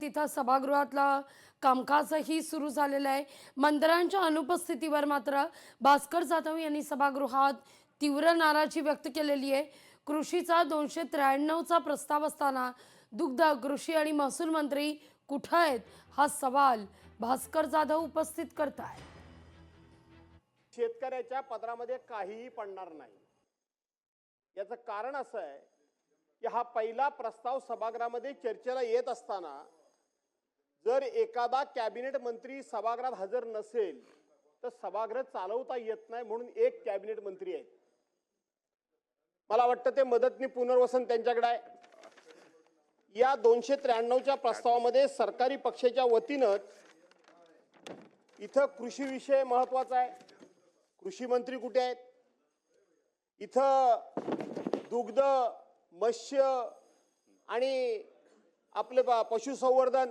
इथं सभागृहातलं कामकाजही सुरू झालेलं आहे। मंत्र्यांच्या अनुपस्थितीवर मात्र भास्कर जाधव यांनी सभागृहात तीव्र नाराजी व्यक्त केलेली आहे। कृषीचा 293चा प्रस्ताव असताना दुग्ध, कृषी आणि महसूल मंत्री कुठे आहेत हा सवाल भास्कर जाधव उपस्थित करतायत। शेतकऱ्याच्या पदरामध्ये काहीही पडणार नाही। याचं कारण असं आहे की हा पहिला प्रस्ताव सभागृहामध्ये चर्चेला येत असताना जर एखादा कॅबिनेट मंत्री सभागृहात हजर नसेल तर सभागृह चालवता येत नाही, म्हणून एक कॅबिनेट मंत्री आहेत। मला वाटतं ते मदतनी पुनर्वसन त्यांच्याकडे आहे। या 293च्या प्रस्तावामध्ये सरकारी पक्षाच्या वतीनं इथं कृषी विषय महत्त्वाचा आहे। कृषी मंत्री कुठे आहेत? इथं दुग्ध, मत्स्य आणि आपले पशुसंवर्धन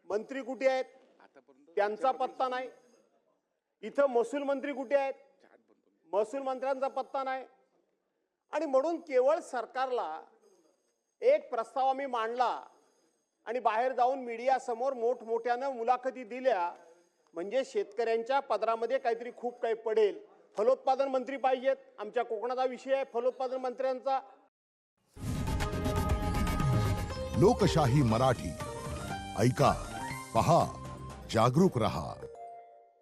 मंत्री कुठे आहेत? त्यांचा पत्ता नाही। इथं महसूल मंत्री कुठे आहेत? महसूल मंत्र्यांचा पत्ता नाही। आणि म्हणून केवळ सरकारला एक प्रस्ताव आम्ही मांडला आणि बाहेर जाऊन मीडिया समोर मोठमोठ्यानं मुलाखती दिल्या म्हणजे शेतकऱ्यांच्या पदरामध्ये काहीतरी खूप काही पडेल। फलोत्पादन मंत्री पाहिजेत। आमच्या कोकणाचा विषय आहे फलोत्पादन मंत्र्यांचा। लोकशाही मराठी ऐका, पहा, जागरूक रहा।